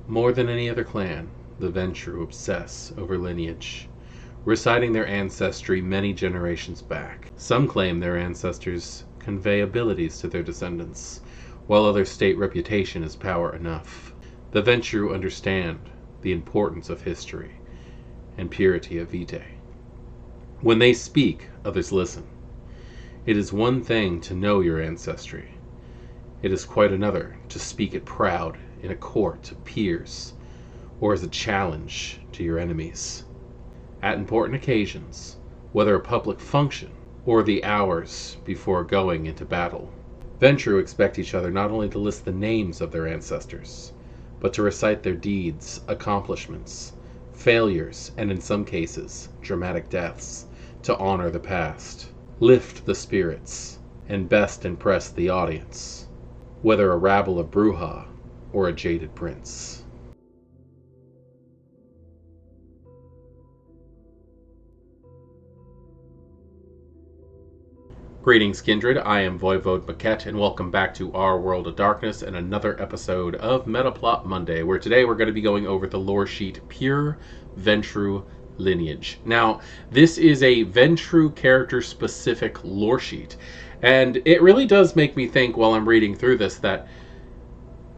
More than any other clan, the Ventrue obsess over lineage, reciting their ancestry many generations back. Some claim their ancestors convey abilities to their descendants, while others state reputation is power enough. The Ventrue understand the importance of history and purity of vitae. When they speak, others listen. It is one thing to know your ancestry. It is quite another to speak it proud in a court of peers, or as a challenge to your enemies. At important occasions, whether a public function or the hours before going into battle, Ventrue expect each other not only to list the names of their ancestors, but to recite their deeds, accomplishments, failures, and in some cases, dramatic deaths, to honor the past, lift the spirits, and best impress the audience, whether a rabble of Bruja or a jaded prince. Greetings, Kindred. I am Voivode Maquette, and welcome back to our World of Darkness and another episode of Metaplot Monday, where today we're going to be going over the Loresheet Pure Ventrue Lineage. Now, this is a Ventrue character-specific lore sheet, and it really does make me think while I'm reading through this that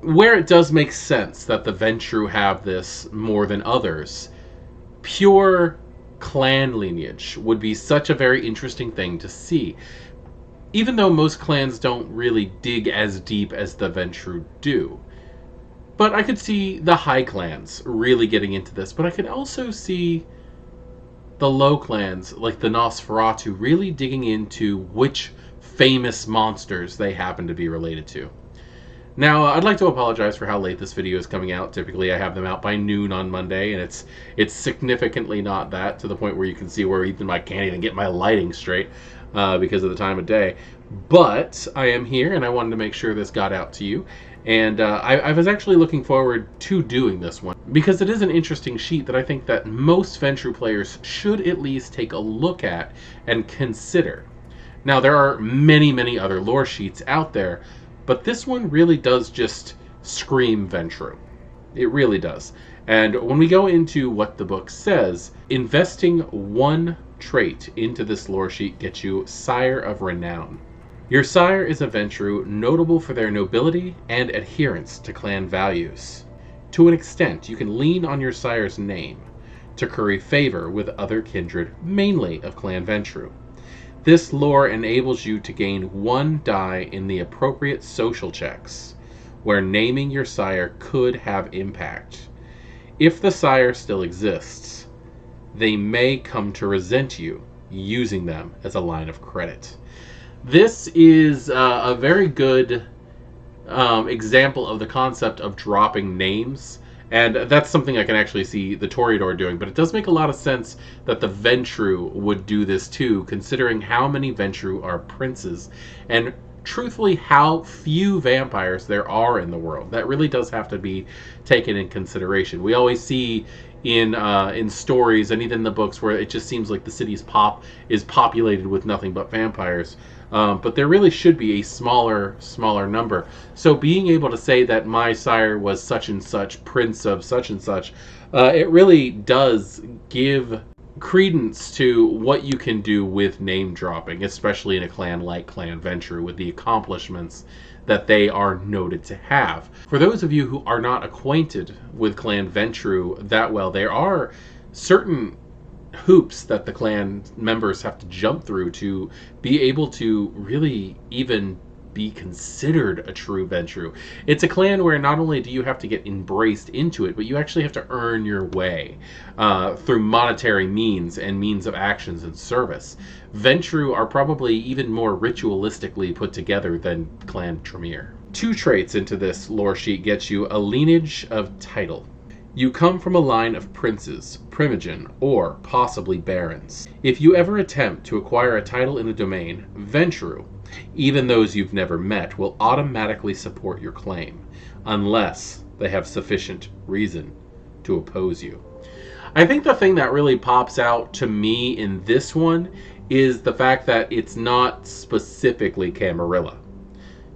where it does make sense that the Ventrue have this more than others, pure clan lineage would be such a very interesting thing to see. Even though most clans don't really dig as deep as the Ventrue do. But I could see the high clans really getting into this, but I could also see the low clans, like the Nosferatu, really digging into which famous monsters they happen to be related to. Now, I'd like to apologize for how late this video is coming out. Typically, I have them out by noon on Monday, and it's significantly not that, to the point where you can see where I can't even get my lighting straight because of the time of day. But I am here, and I wanted to make sure this got out to you. And I was actually looking forward to doing this one, because it is an interesting sheet that I think that most Ventrue players should at least take a look at and consider. Now, there are many, many other lore sheets out there, but this one really does just scream Ventrue. It really does. And when we go into what the book says, investing one trait into this lore sheet gets you Sire of Renown. Your sire is a Ventrue notable for their nobility and adherence to clan values. To an extent, you can lean on your sire's name to curry favor with other kindred, mainly of clan Ventrue. This lore enables you to gain one die in the appropriate social checks, where naming your sire could have impact. If the sire still exists, they may come to resent you, using them as a line of credit. This is a very good example of the concept of dropping names. And that's something I can actually see the Toreador doing, but it does make a lot of sense that the Ventrue would do this too, considering how many Ventrue are princes, and truthfully how few vampires there are in the world. That really does have to be taken in consideration. We always see in stories and even the books where it just seems like the city's is populated with nothing but vampires. But there really should be a smaller number. So being able to say that my sire was such and such, prince of such and such, it really does give credence to what you can do with name dropping, especially in a clan like Clan Ventrue, with the accomplishments that they are noted to have. For those of you who are not acquainted with Clan Ventrue that well, there are certain hoops that the clan members have to jump through to be able to really even be considered a true Ventrue. It's a clan where not only do you have to get embraced into it, but you actually have to earn your way through monetary means and means of actions and service. Ventrue are probably even more ritualistically put together than Clan Tremere. Two traits into this lore sheet gets you a Lineage of Title. You come from a line of princes, primogen, or possibly barons. If you ever attempt to acquire a title in a domain, Ventrue, even those you've never met, will automatically support your claim, unless they have sufficient reason to oppose you. I think the thing that really pops out to me in this one is the fact that it's not specifically Camarilla.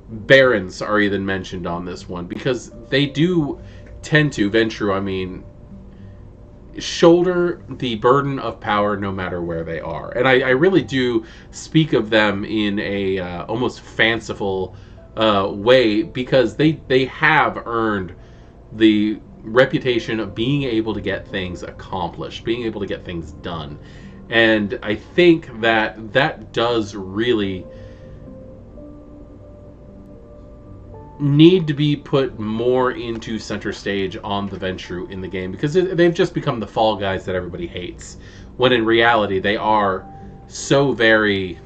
Barons are even mentioned on this one, because they do tend to, Ventrue, I mean, shoulder the burden of power no matter where they are. And I really do speak of them in a almost fanciful way, because they have earned the reputation of being able to get things accomplished, being able to get things done. And I think that does really need to be put more into center stage on the Ventrue in the game, because they've just become the fall guys that everybody hates, when in reality they are so very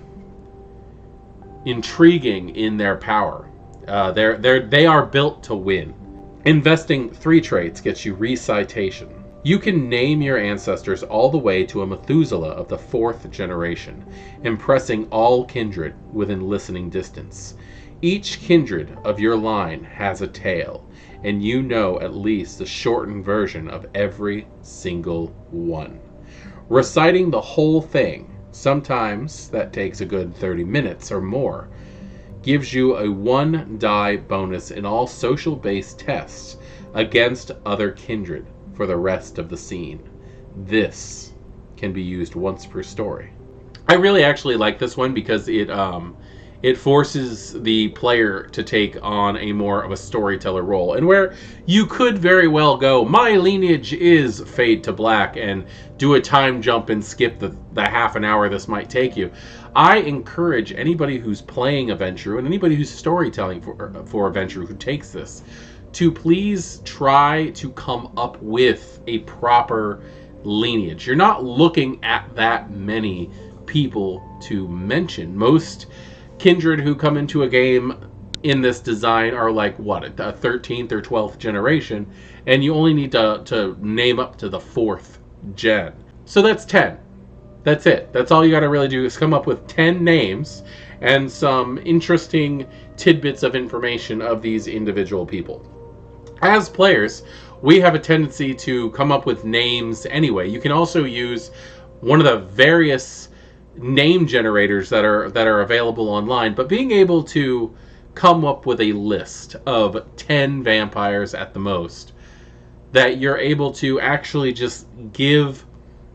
intriguing in their power. They are built to win. Investing 3 traits gets you Recitation. You can name your ancestors all the way to a Methuselah of the 4th generation, impressing all kindred within listening distance. Each kindred of your line has a tale, and you know at least the shortened version of every single one. Reciting the whole thing, sometimes that takes a good 30 minutes or more, gives you a 1 die bonus in all social-based tests against other kindred for the rest of the scene. This can be used once per story. I really actually like this one because it forces the player to take on a more of a storyteller role, and where you could very well go, my lineage is fade to black, and do a time jump and skip the half an hour this might take you. I encourage anybody who's playing a Ventrue and anybody who's storytelling for a Ventrue who takes this to please try to come up with a proper lineage. You're not looking at that many people to mention. Most kindred who come into a game in this design are like, what, a 13th or 12th generation, and you only need to name up to the 4th gen. So that's 10. That's it. That's all you got to really do, is come up with 10 names and some interesting tidbits of information of these individual people. As players, we have a tendency to come up with names anyway. You can also use one of the various name generators that are available online, but being able to come up with a list of 10 vampires at the most that you're able to actually just give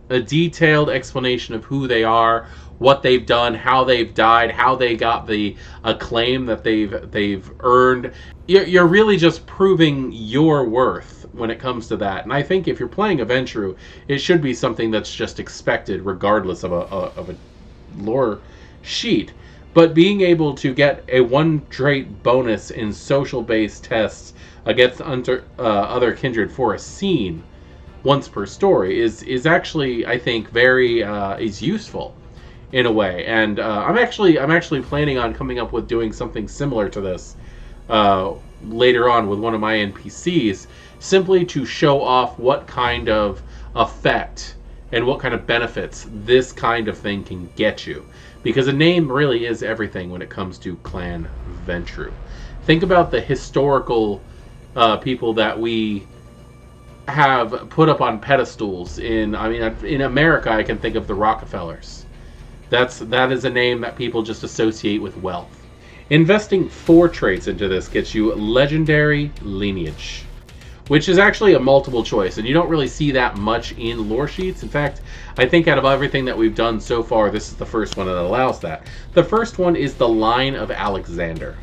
a detailed explanation of who they are, what they've done, how they've died, how they got the acclaim that they've earned. You're really just proving your worth when it comes to that. And I think if you're playing a Ventrue, it should be something that's just expected regardless of a lore sheet. But being able to get a 1 trait bonus in social-based tests against other kindred for a scene once per story is actually, I think, very is useful in a way. And I'm actually planning on coming up with doing something similar to this later on with one of my NPCs, simply to show off what kind of effect and what kind of benefits this kind of thing can get you. Because a name really is everything when it comes to Clan Ventrue. Think about the historical people that we have put up on pedestals in America. I can think of the Rockefellers. That is a name that people just associate with wealth. Investing 4 traits into this gets you Legendary Lineage, which is actually a multiple choice, and you don't really see that much in lore sheets. In fact, I think out of everything that we've done so far, this is the first one that allows that. The first one is the Line of Alexander.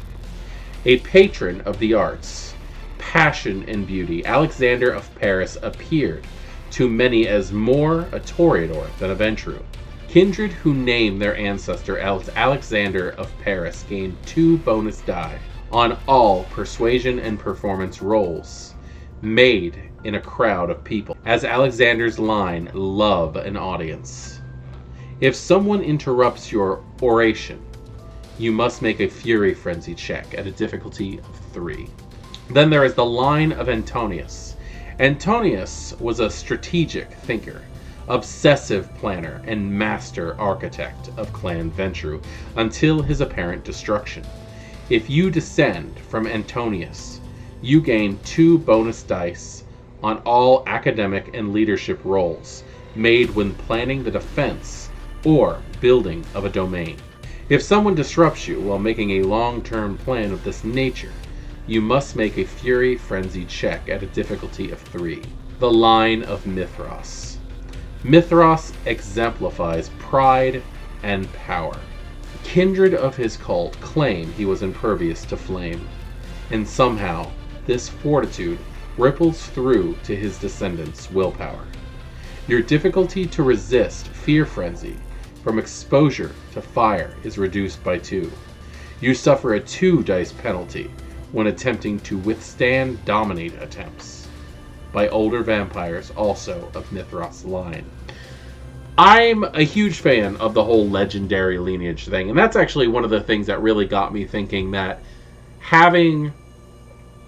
A patron of the arts, passion and beauty, Alexander of Paris appeared to many as more a Toreador than a Ventrue. Kindred who name their ancestor as Alexander of Paris gain 2 bonus die on all persuasion and performance rolls made in a crowd of people, as Alexander's line love an audience. If someone interrupts your oration, you must make a fury frenzy check at a difficulty of 3. Then there is the Line of Antonius. Antonius was a strategic thinker, obsessive planner, and master architect of Clan Ventrue until his apparent destruction. If you descend from Antonius, you gain 2 bonus dice on all academic and leadership rolls made when planning the defense or building of a domain. If someone disrupts you while making a long-term plan of this nature, you must make a Fury Frenzy check at a difficulty of 3. The Line of Mithras. Mithras exemplifies pride and power. Kindred of his cult claim he was impervious to flame, and somehow this fortitude ripples through to his descendants' willpower. Your difficulty to resist Fear Frenzy from exposure to fire is reduced by 2. You suffer a 2 dice penalty when attempting to withstand dominate attempts by older vampires also of Mithras' line. I'm a huge fan of the whole legendary lineage thing, and that's actually one of the things that really got me thinking that having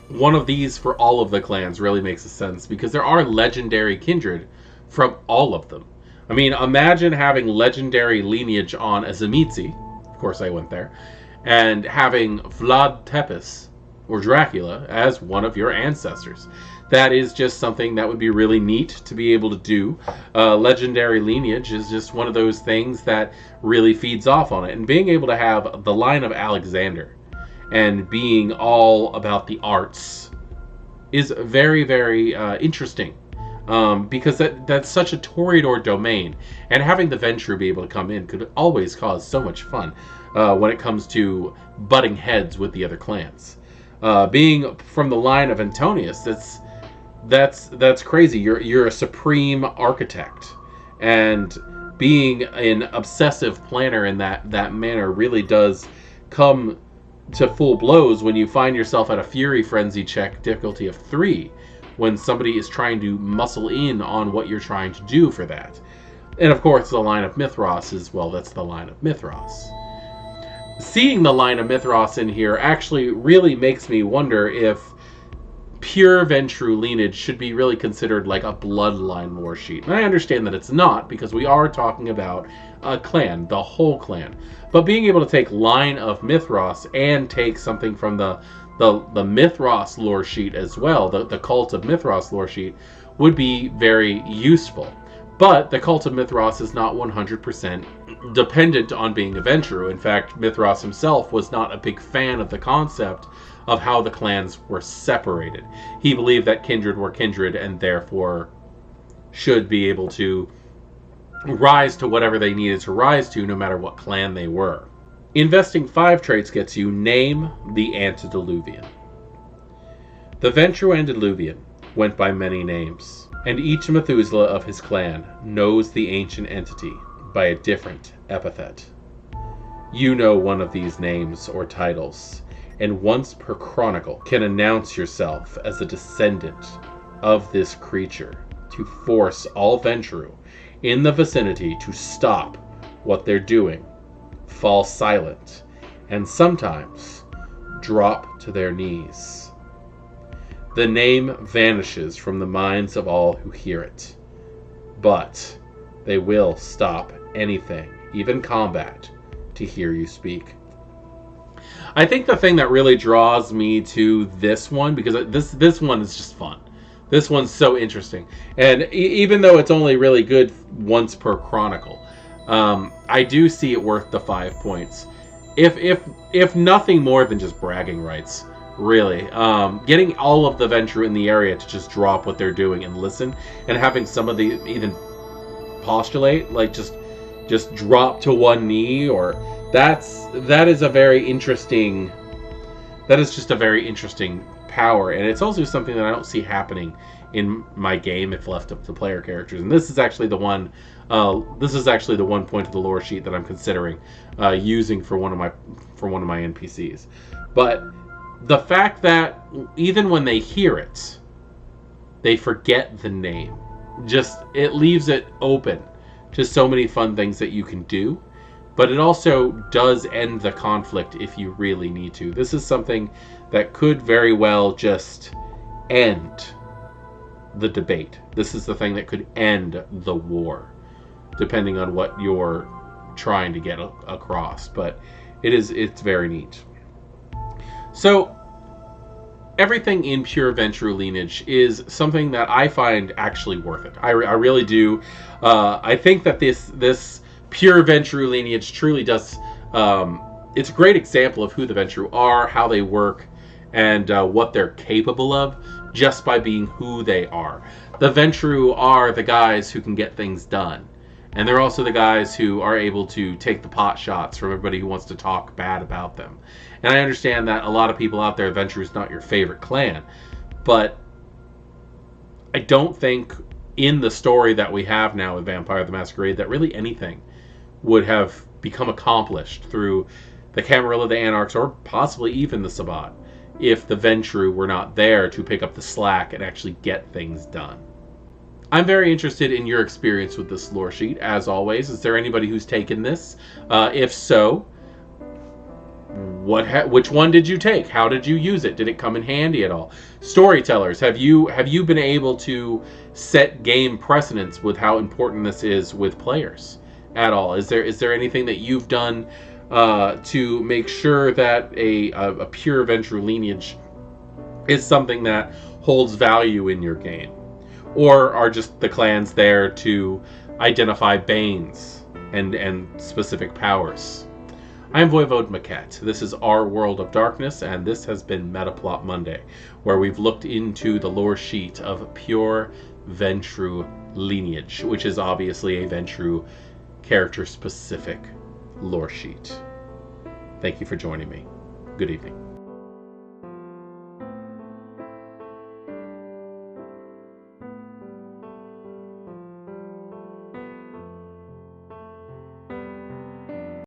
one of these for all of the clans really makes sense, because there are legendary kindred from all of them. I mean, imagine having legendary lineage on Azamitsi, of course I went there, and having Vlad Tepes or Dracula as one of your ancestors. That is just something that would be really neat to be able to do. Legendary lineage is just one of those things that really feeds off on it. And being able to have the line of Alexander and being all about the arts is very, very interesting. Because that's such a Toreador domain. And having the Ventrue be able to come in could always cause so much fun when it comes to butting heads with the other clans. Being from the line of Antonius, that's crazy. You're a supreme architect, and being an obsessive planner in that manner really does come to full blows when you find yourself at a Fury Frenzy check difficulty of 3, when somebody is trying to muscle in on what you're trying to do for that. And of course, the line of Mithras is, well, that's the line of Mithras. Seeing the line of Mithras in here actually really makes me wonder if pure Ventrue Lineage should be really considered like a bloodline lore sheet. And I understand that it's not, because we are talking about a clan, the whole clan. But being able to take line of Mithras and take something from the Mithras lore sheet as well, the Cult of Mithras lore sheet, would be very useful. But the Cult of Mithras is not 100% dependent on being a Ventrue. In fact, Mithras himself was not a big fan of the concept of how the clans were separated. He believed that kindred were kindred and therefore should be able to rise to whatever they needed to rise to, no matter what clan they were. Investing 5 traits gets you Name the Antediluvian. The Ventrue Antediluvian went by many names, and each Methuselah of his clan knows the ancient entity by a different epithet. You know one of these names or titles, and once per chronicle can announce yourself as a descendant of this creature to force all Ventrue in the vicinity to stop what they're doing, fall silent, and sometimes drop to their knees. The name vanishes from the minds of all who hear it, but they will stop anything, even combat, to hear you speak. I think the thing that really draws me to this one, because this one is just fun. This one's so interesting. And even though it's only really good once per chronicle, I do see it worth the 5 points. If nothing more than just bragging rights, really. Getting all of the Ventrue in the area to just drop what they're doing and listen, and having some of the even postulate, like just drop to one knee, or that is a very interesting, that is just a very interesting power. And it's also something that I don't see happening in my game if left up to player characters. And this is actually the one point of the lore sheet that I'm considering using for one of my NPCs. But the fact that even when they hear it, they forget the name, it leaves it open to so many fun things that you can do. But it also does end the conflict if you really need to. This is something that could very well just end the debate. This is the thing that could end the war, depending on what you're trying to get across. But it's very neat. So everything in pure Ventrue Lineage is something that I find actually worth it. I really do. I think that this pure Ventrue Lineage truly does. It's a great example of who the Ventrue are, how they work, and what they're capable of just by being who they are. The Ventrue are the guys who can get things done. And they're also the guys who are able to take the pot shots from everybody who wants to talk bad about them. And I understand that a lot of people out there, Ventrue is not your favorite clan. But I don't think in the story that we have now with Vampire the Masquerade that really anything would have become accomplished through the Camarilla, the Anarchs, or possibly even the Sabbat if the Ventrue were not there to pick up the slack and actually get things done. I'm very interested in your experience with this lore sheet, as always. Is there anybody who's taken this? If so, which one did you take? How did you use it? Did it come in handy at all? Storytellers, have you been able to set game precedents with how important this is with players at all? Is there anything that you've done to make sure that a pure Ventrue lineage is something that holds value in your game? Or are just the clans there to identify banes and specific powers? I'm Voivode Maquette. This is Our World of Darkness, and this has been Metaplot Monday, where we've looked into the lore sheet of pure Ventrue lineage, which is obviously a Ventrue character-specific lore sheet. Thank you for joining me. Good evening.